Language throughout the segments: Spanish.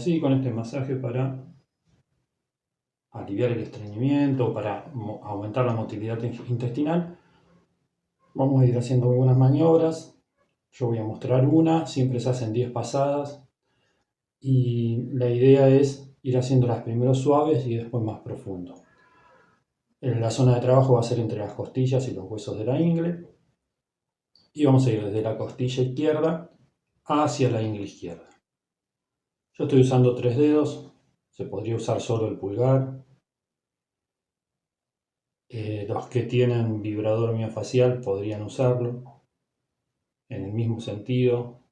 así con este masaje para aliviar el estreñimiento, para aumentar la motilidad intestinal. Vamos a ir haciendo algunas maniobras. Yo voy a mostrar una, siempre se hacen 10 pasadas y la idea es ir haciéndolas primero suaves y después más profundo. La zona de trabajo va a ser entre las costillas y los huesos de la ingle y vamos a ir desde la costilla izquierda hacia la ingle izquierda. Yo estoy usando 3 dedos, se podría usar solo el pulgar. Los que tienen vibrador miofacial podrían usarlo en el mismo sentido.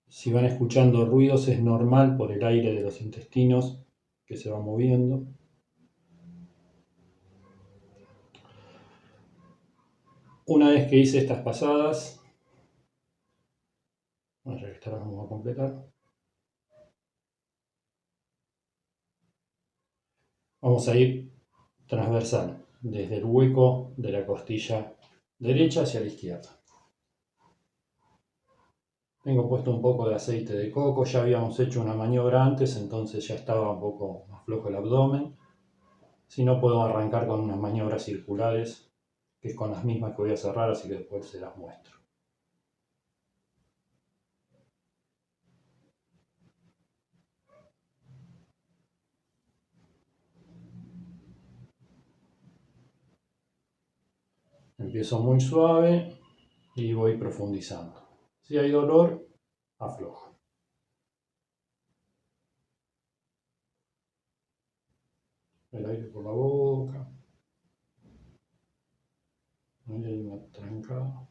Si van escuchando ruidos es normal por el aire de los intestinos que se va moviendo. Una vez que hice estas pasadas, vamos a completar. Vamos a ir transversal, desde el hueco de la costilla derecha hacia la izquierda. Tengo puesto un poco de aceite de coco, ya habíamos hecho una maniobra antes, entonces ya estaba un poco más flojo el abdomen. Si no, puedo arrancar con unas maniobras circulares, que es con las mismas que voy a cerrar, así que después se las muestro. Empiezo muy suave y voy profundizando. Si hay dolor, aflojo. El aire por la boca. Ahí hay una trancada.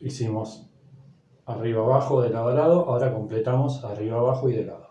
Hicimos arriba abajo de lado a lado, ahora completamos arriba abajo y de lado.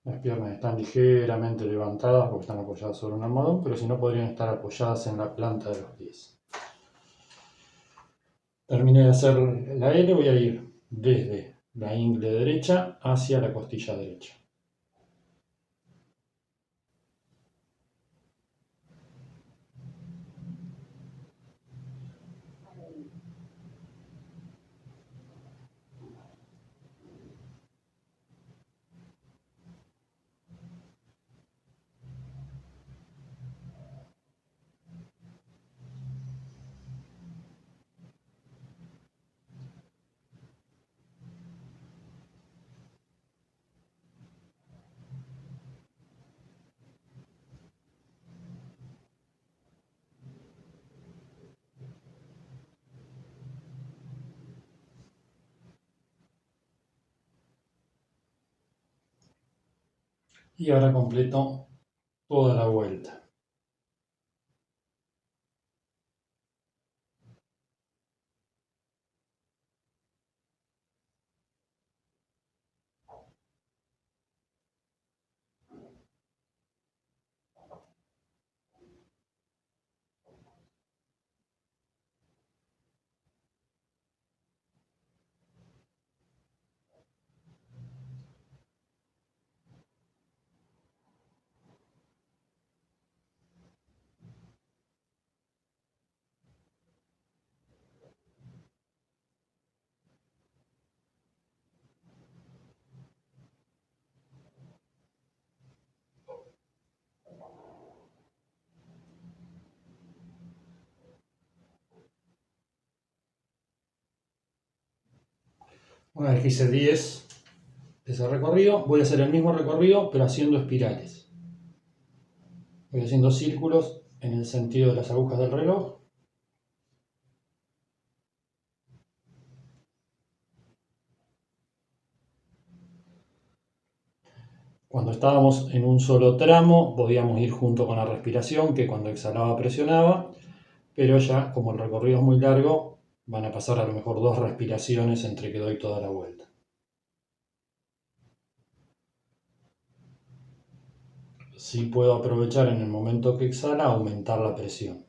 Las piernas están ligeramente levantadas porque están apoyadas sobre un almohadón, pero si no podrían estar apoyadas en la planta de los pies. Terminé de hacer la L, voy a ir desde la ingle derecha hacia la costilla derecha. Y ahora completo toda la vuelta. Una vez que hice 10, ese recorrido. Voy a hacer el mismo recorrido, pero haciendo espirales. Voy haciendo círculos en el sentido de las agujas del reloj. Cuando estábamos en un solo tramo, podíamos ir junto con la respiración, que cuando exhalaba presionaba, pero ya como el recorrido es muy largo, van a pasar a lo mejor 2 respiraciones entre que doy toda la vuelta. Sí puedo aprovechar en el momento que exhala aumentar la presión.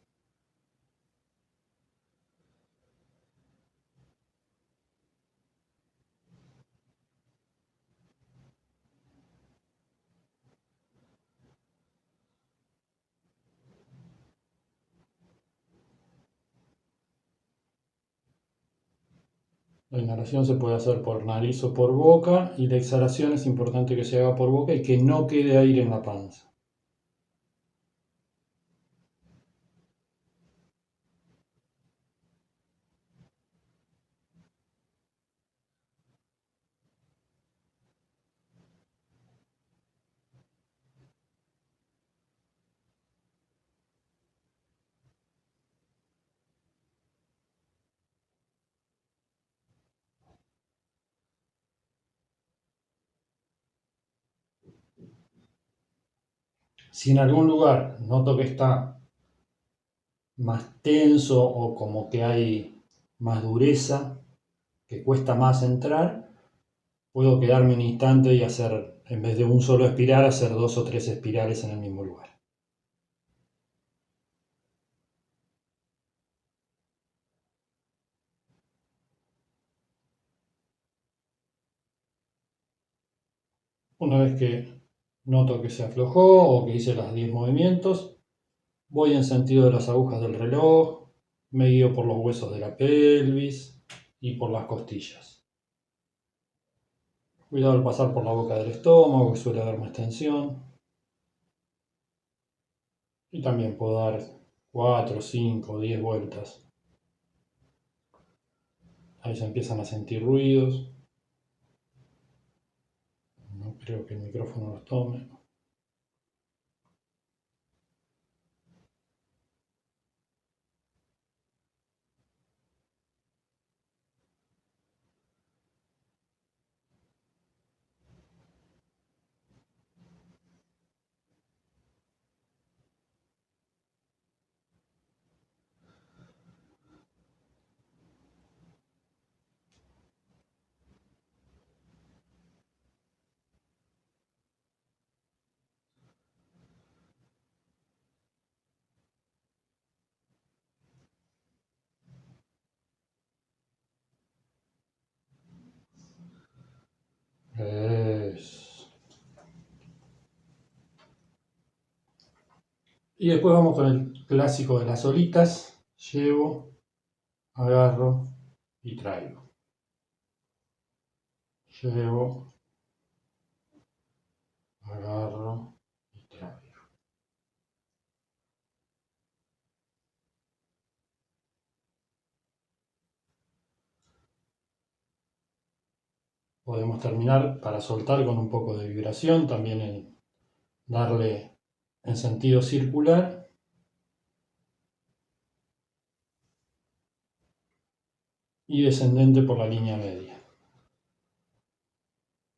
La inhalación se puede hacer por nariz o por boca y la exhalación es importante que se haga por boca y que no quede aire en la panza. Si en algún lugar noto que está más tenso o como que hay más dureza, que cuesta más entrar, puedo quedarme un instante y hacer, en vez de un solo espiral, hacer 2 o 3 espirales en el mismo lugar. Una vez que noto que se aflojó o que hice los 10 movimientos, voy en sentido de las agujas del reloj, me guío por los huesos de la pelvis y por las costillas. Cuidado al pasar por la boca del estómago, que suele haber más tensión. Y también puedo dar 4, 5, 10 vueltas. Ahí se empiezan a sentir ruidos. No creo que el micrófono los tome. Eso. Y después vamos con el clásico de las olitas. Llevo, agarro y traigo. Llevo, agarro y traigo. Podemos terminar para soltar con un poco de vibración, también en darle en sentido circular y descendente por la línea media.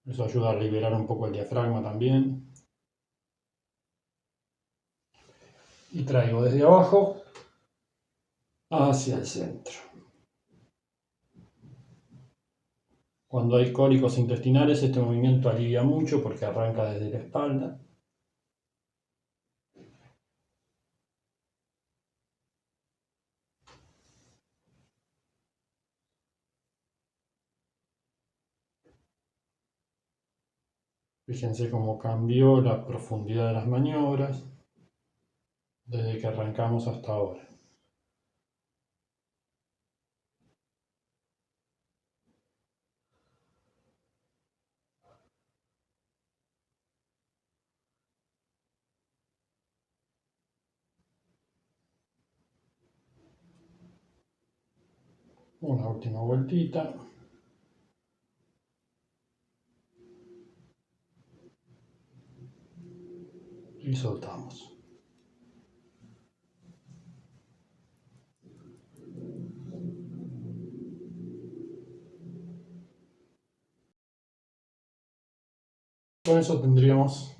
Eso ayuda a liberar un poco el diafragma también. Y traigo desde abajo hacia el centro. Cuando hay cólicos intestinales, este movimiento alivia mucho porque arranca desde la espalda. Fíjense cómo cambió la profundidad de las maniobras desde que arrancamos hasta ahora. Una última vueltita. y soltamos. Con eso tendríamos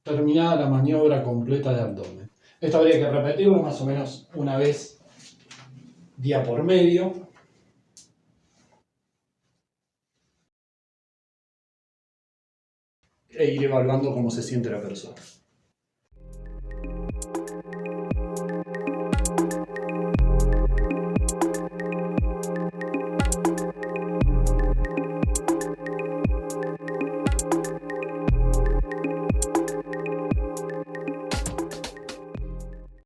terminada la maniobra completa de abdomen. Esto habría que repetirlo más o menos una vez día por medio. E ir evaluando cómo se siente la persona.